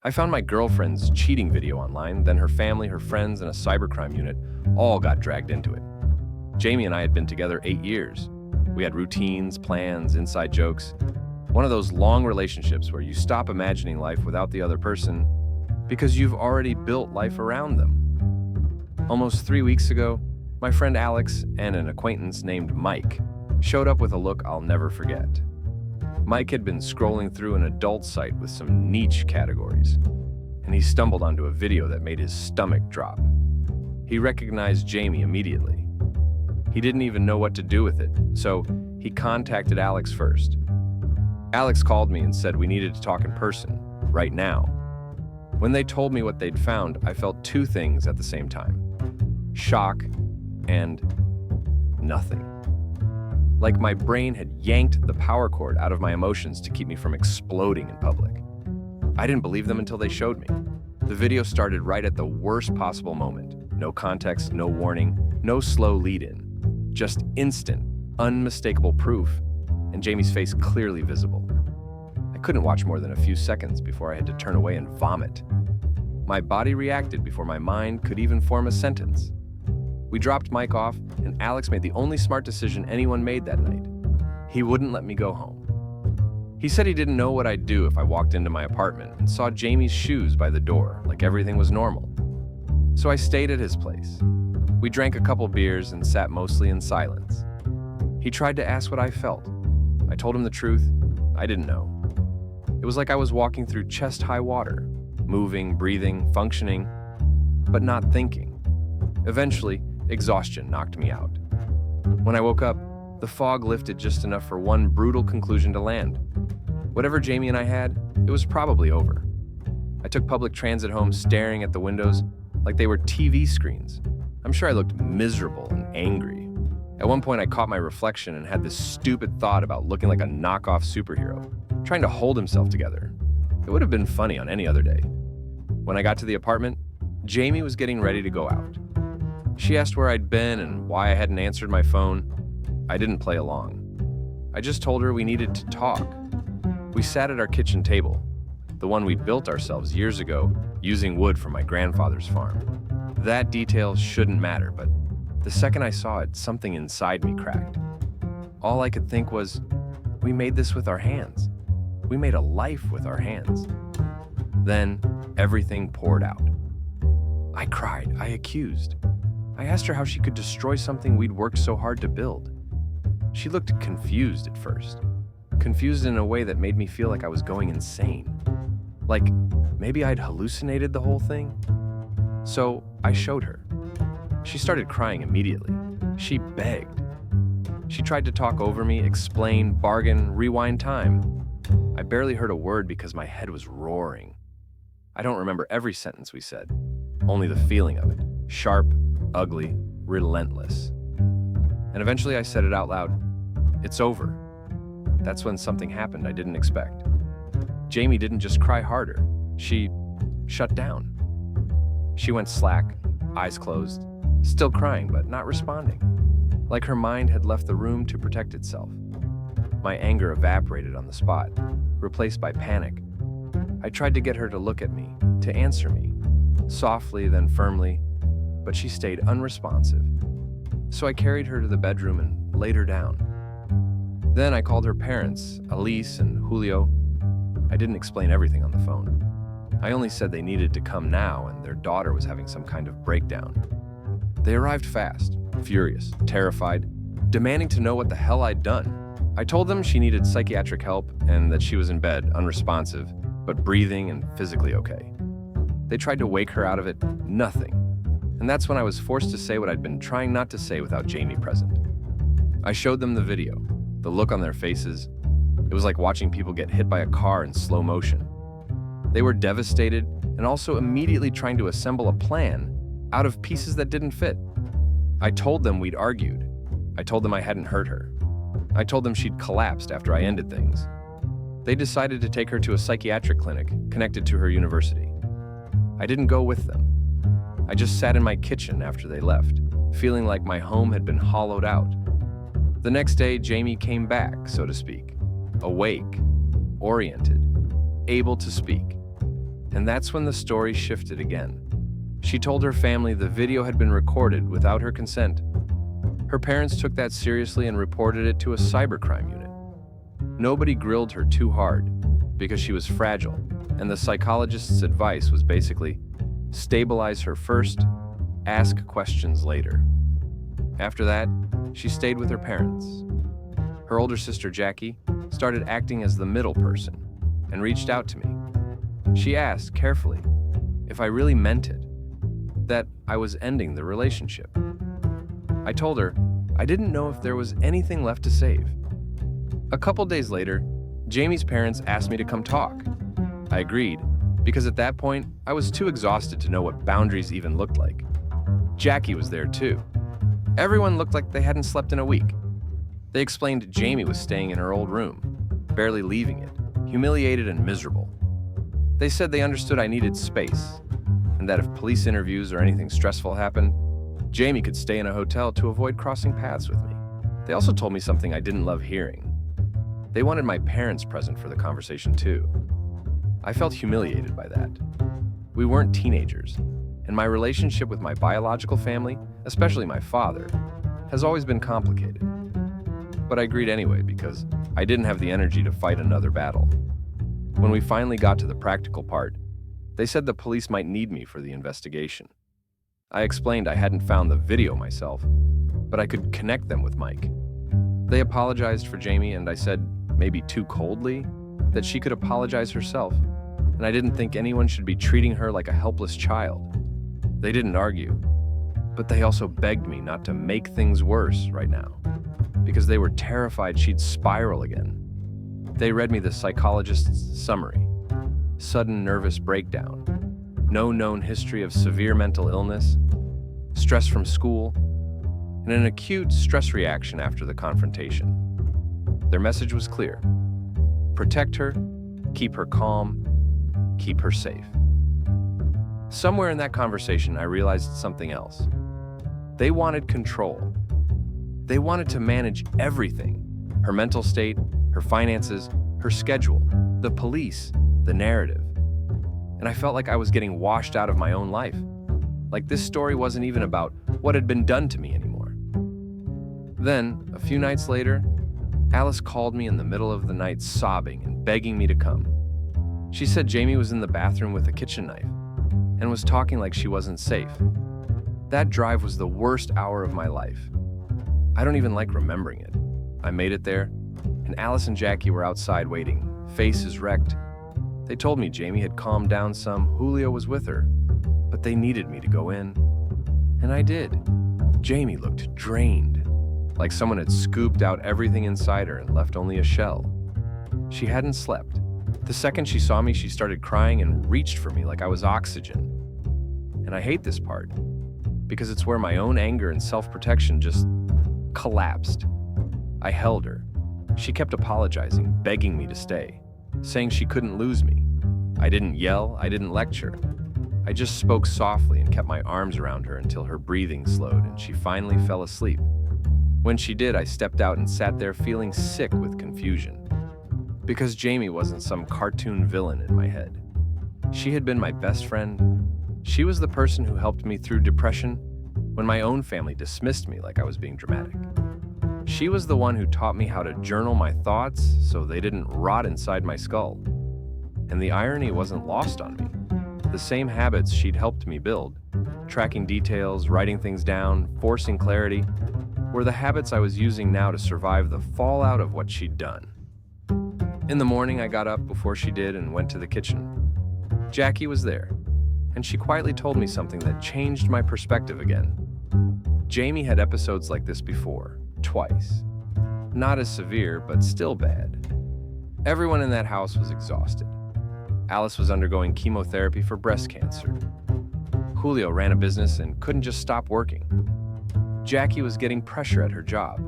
I found my girlfriend's cheating video online, then her family, her friends, and a cybercrime unit all got dragged into it. Jamie and I had been together 8 years. We had routines, plans, inside jokes. One of those long relationships where you stop imagining life without the other person because you've already built life around them. Almost 3 weeks ago, my friend Alex and an acquaintance named Mike showed up with a look I'll never forget. Mike had been scrolling through an adult site with some niche categories, and he stumbled onto a video that made his stomach drop. He recognized Jamie immediately. He didn't even know what to do with it, so he contacted Alex first. Alex called me and said we needed to talk in person, right now. When they told me what they'd found, I felt two things at the same time: shock and nothing. Like my brain had yanked the power cord out of my emotions to keep me from exploding in public. I didn't believe them until they showed me. The video started right at the worst possible moment. No context, no warning, no slow lead-in. Just instant, unmistakable proof, and Jamie's face clearly visible. I couldn't watch more than a few seconds before I had to turn away and vomit. My body reacted before my mind could even form a sentence. We dropped Mike off, and Alex made the only smart decision anyone made that night. He wouldn't let me go home. He said he didn't know what I'd do if I walked into my apartment and saw Jamie's shoes by the door, like everything was normal. So I stayed at his place. We drank a couple beers and sat mostly in silence. He tried to ask what I felt. I told him the truth. I didn't know. It was like I was walking through chest-high water, moving, breathing, functioning, but not thinking. Eventually, exhaustion knocked me out. When I woke up, the fog lifted just enough for one brutal conclusion to land. Whatever Jamie and I had, it was probably over. I took public transit home staring at the windows like they were TV screens. I'm sure I looked miserable and angry. At one point, I caught my reflection and had this stupid thought about looking like a knockoff superhero, trying to hold himself together. It would have been funny on any other day. When I got to the apartment, Jamie was getting ready to go out. She asked where I'd been and why I hadn't answered my phone. I didn't play along. I just told her we needed to talk. We sat at our kitchen table, the one we built ourselves years ago using wood from my grandfather's farm. That detail shouldn't matter, but the second I saw it, something inside me cracked. All I could think was, we made this with our hands. We made a life with our hands. Then everything poured out. I cried, I accused. I asked her how she could destroy something we'd worked so hard to build. She looked confused at first. Confused in a way that made me feel like I was going insane. Like maybe I'd hallucinated the whole thing. So I showed her. She started crying immediately. She begged. She tried to talk over me, explain, bargain, rewind time. I barely heard a word because my head was roaring. I don't remember every sentence we said, only the feeling of it. Sharp, ugly, relentless. And eventually I said it out loud. It's over. That's when something happened I didn't expect. Jamie didn't just cry harder. She shut down. She went slack, eyes closed, still crying but not responding. Like her mind had left the room to protect itself. My anger evaporated on the spot, replaced by panic. I tried to get her to look at me, to answer me, softly then firmly, but she stayed unresponsive. So I carried her to the bedroom and laid her down. Then I called her parents, Elise and Julio. I didn't explain everything on the phone. I only said they needed to come now and their daughter was having some kind of breakdown. They arrived fast, furious, terrified, demanding to know what the hell I'd done. I told them she needed psychiatric help and that she was in bed, unresponsive, but breathing and physically okay. They tried to wake her out of it, nothing. And that's when I was forced to say what I'd been trying not to say without Jamie present. I showed them the video, the look on their faces. It was like watching people get hit by a car in slow motion. They were devastated and also immediately trying to assemble a plan out of pieces that didn't fit. I told them we'd argued. I told them I hadn't hurt her. I told them she'd collapsed after I ended things. They decided to take her to a psychiatric clinic connected to her university. I didn't go with them. I just sat in my kitchen after they left, feeling like my home had been hollowed out. The next day, Jamie came back, so to speak, awake, oriented, able to speak. And that's when the story shifted again. She told her family the video had been recorded without her consent. Her parents took that seriously and reported it to a cybercrime unit. Nobody grilled her too hard because she was fragile, and the psychologist's advice was basically, stabilize her first, ask questions later. After that, she stayed with her parents. Her older sister, Jackie, started acting as the middle person and reached out to me. She asked carefully if I really meant it, that I was ending the relationship. I told her I didn't know if there was anything left to save. A couple days later, Jamie's parents asked me to come talk. I agreed, because at that point, I was too exhausted to know what boundaries even looked like. Jackie was there too. Everyone looked like they hadn't slept in a week. They explained Jamie was staying in her old room, barely leaving it, humiliated and miserable. They said they understood I needed space, and that if police interviews or anything stressful happened, Jamie could stay in a hotel to avoid crossing paths with me. They also told me something I didn't love hearing. They wanted my parents present for the conversation too. I felt humiliated by that. We weren't teenagers, and my relationship with my biological family, especially my father, has always been complicated. But I agreed anyway because I didn't have the energy to fight another battle. When we finally got to the practical part, they said the police might need me for the investigation. I explained I hadn't found the video myself, but I could connect them with Mike. They apologized for Jamie, and I said, maybe too coldly, that she could apologize herself, and I didn't think anyone should be treating her like a helpless child. They didn't argue, but they also begged me not to make things worse right now, because they were terrified she'd spiral again. They read me the psychologist's summary: sudden nervous breakdown, no known history of severe mental illness, stress from school, and an acute stress reaction after the confrontation. Their message was clear: protect her, keep her calm, keep her safe. Somewhere in that conversation, I realized something else. They wanted control. They wanted to manage everything: her mental state, her finances, her schedule, the police, the narrative. And I felt like I was getting washed out of my own life. Like this story wasn't even about what had been done to me anymore. Then, a few nights later, Alice called me in the middle of the night sobbing and begging me to come. She said Jamie was in the bathroom with a kitchen knife and was talking like she wasn't safe. That drive was the worst hour of my life. I don't even like remembering it. I made it there, and Alice and Jackie were outside waiting, faces wrecked. They told me Jamie had calmed down some, Julio was with her, but they needed me to go in. And I did. Jamie looked drained, like someone had scooped out everything inside her and left only a shell. She hadn't slept. The second she saw me, she started crying and reached for me like I was oxygen. And I hate this part, because it's where my own anger and self-protection just collapsed. I held her. She kept apologizing, begging me to stay, saying she couldn't lose me. I didn't yell, I didn't lecture. I just spoke softly and kept my arms around her until her breathing slowed and she finally fell asleep. When she did, I stepped out and sat there feeling sick with confusion. Because Jamie wasn't some cartoon villain in my head. She had been my best friend. She was the person who helped me through depression when my own family dismissed me like I was being dramatic. She was the one who taught me how to journal my thoughts so they didn't rot inside my skull. And the irony wasn't lost on me. The same habits she'd helped me build, tracking details, writing things down, forcing clarity, were the habits I was using now to survive the fallout of what she'd done. In the morning, I got up before she did and went to the kitchen. Jackie was there, and she quietly told me something that changed my perspective again. Jamie had episodes like this before, twice. Not as severe, but still bad. Everyone in that house was exhausted. Alice was undergoing chemotherapy for breast cancer. Julio ran a business and couldn't just stop working. Jackie was getting pressure at her job,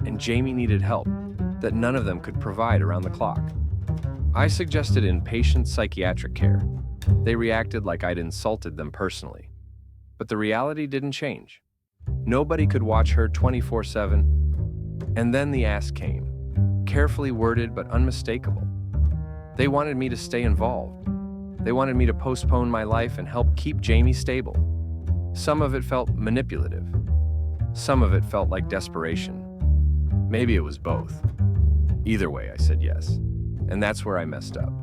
and Jamie needed help that none of them could provide around the clock. I suggested inpatient psychiatric care. They reacted like I'd insulted them personally. But the reality didn't change. Nobody could watch her 24/7. And then the ask came, carefully worded but unmistakable. They wanted me to stay involved. They wanted me to postpone my life and help keep Jamie stable. Some of it felt manipulative. Some of it felt like desperation. Maybe it was both. Either way, I said yes. And that's where I messed up.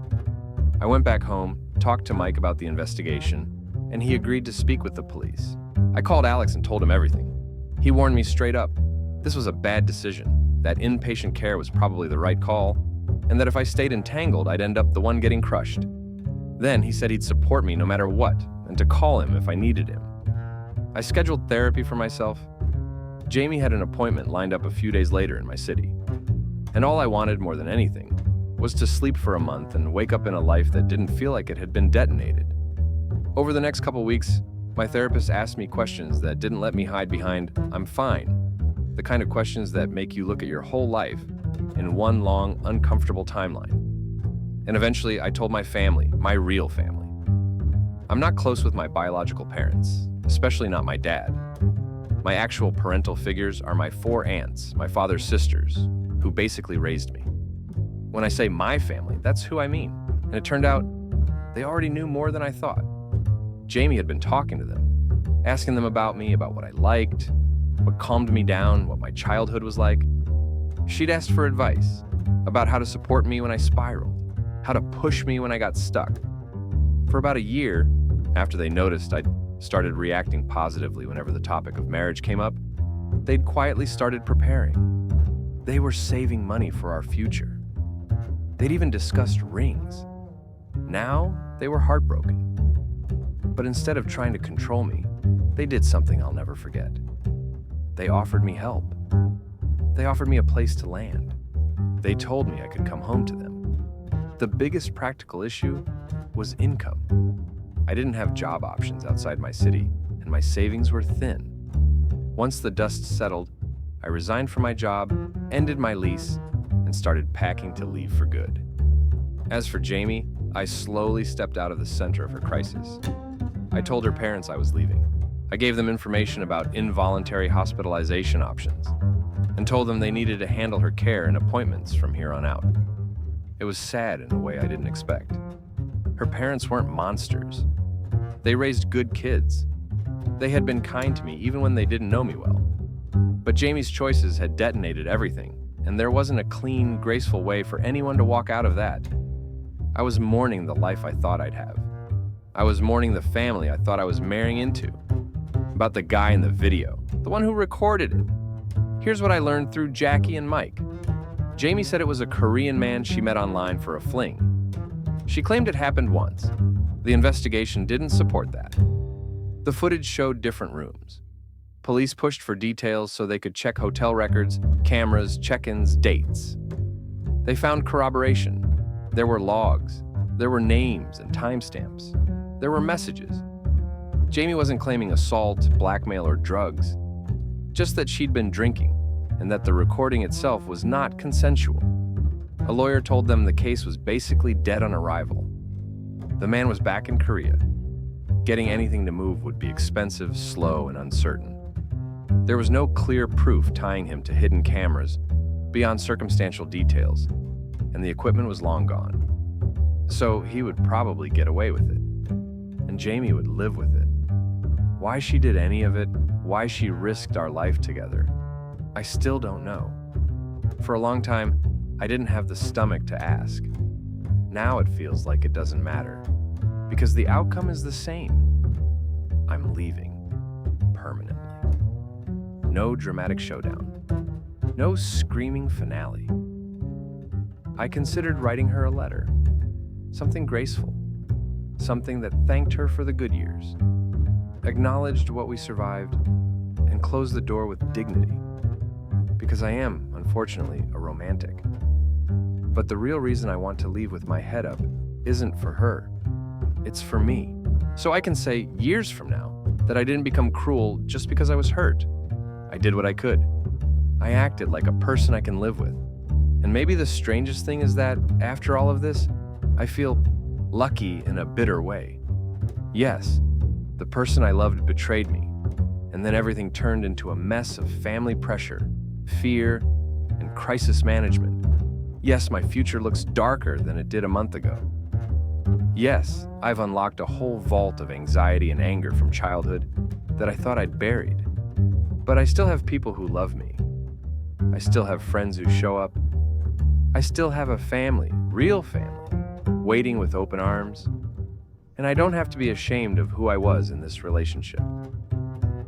I went back home, talked to Mike about the investigation, and he agreed to speak with the police. I called Alex and told him everything. He warned me straight up. This was a bad decision, that inpatient care was probably the right call, and that if I stayed entangled, I'd end up the one getting crushed. Then he said he'd support me no matter what, and to call him if I needed him. I scheduled therapy for myself. Jamie had an appointment lined up a few days later in my city. And all I wanted more than anything was to sleep for a month and wake up in a life that didn't feel like it had been detonated. Over the next couple weeks, my therapist asked me questions that didn't let me hide behind, "I'm fine." The kind of questions that make you look at your whole life in one long, uncomfortable timeline. And eventually, I told my family, my real family. I'm not close with my biological parents, especially not my dad. My actual parental figures are my 4 aunts, my father's sisters, who basically raised me. When I say my family, that's who I mean. And it turned out they already knew more than I thought. Jamie had been talking to them, asking them about me, about what I liked, what calmed me down, what my childhood was like. She'd asked for advice about how to support me when I spiraled, how to push me when I got stuck. For about a year, after they noticed I'd started reacting positively whenever the topic of marriage came up, they'd quietly started preparing. They were saving money for our future. They'd even discussed rings. Now, they were heartbroken. But instead of trying to control me, they did something I'll never forget. They offered me help. They offered me a place to land. They told me I could come home to them. The biggest practical issue was income. I didn't have job options outside my city, and my savings were thin. Once the dust settled, I resigned from my job, ended my lease, and started packing to leave for good. As for Jamie, I slowly stepped out of the center of her crisis. I told her parents I was leaving. I gave them information about involuntary hospitalization options and told them they needed to handle her care and appointments from here on out. It was sad in a way I didn't expect. Her parents weren't monsters. They raised good kids. They had been kind to me even when they didn't know me well. But Jamie's choices had detonated everything, and there wasn't a clean, graceful way for anyone to walk out of that. I was mourning the life I thought I'd have. I was mourning the family I thought I was marrying into. About the guy in the video, the one who recorded it. Here's what I learned through Jackie and Mike. Jamie said it was a Korean man she met online for a fling. She claimed it happened once. The investigation didn't support that. The footage showed different rooms. Police pushed for details so they could check hotel records, cameras, check-ins, dates. They found corroboration. There were logs. There were names and timestamps. There were messages. Jamie wasn't claiming assault, blackmail, or drugs, just that she'd been drinking and that the recording itself was not consensual. A lawyer told them the case was basically dead on arrival. The man was back in Korea. Getting anything to move would be expensive, slow, and uncertain. There was no clear proof tying him to hidden cameras beyond circumstantial details, and the equipment was long gone. So he would probably get away with it, and Jamie would live with it. Why she did any of it, why she risked our life together, I still don't know. For a long time, I didn't have the stomach to ask. Now it feels like it doesn't matter, because the outcome is the same. I'm leaving, permanently. No dramatic showdown. No screaming finale. I considered writing her a letter. Something graceful. Something that thanked her for the good years. Acknowledged what we survived, and closed the door with dignity. Because I am, unfortunately, a romantic. But the real reason I want to leave with my head up isn't for her. It's for me. So I can say, years from now, that I didn't become cruel just because I was hurt. I did what I could. I acted like a person I can live with. And maybe the strangest thing is that, after all of this, I feel lucky in a bitter way. Yes, the person I loved betrayed me, and then everything turned into a mess of family pressure, fear, and crisis management. Yes, my future looks darker than it did a month ago. Yes, I've unlocked a whole vault of anxiety and anger from childhood that I thought I'd buried. But I still have people who love me. I still have friends who show up. I still have a family, real family, waiting with open arms. And I don't have to be ashamed of who I was in this relationship.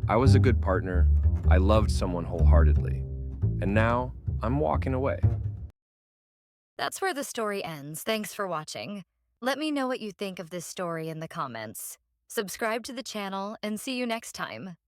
I was a good partner. I loved someone wholeheartedly. And now I'm walking away. That's where the story ends. Thanks for watching. Let me know what you think of this story in the comments. Subscribe to the channel and see you next time.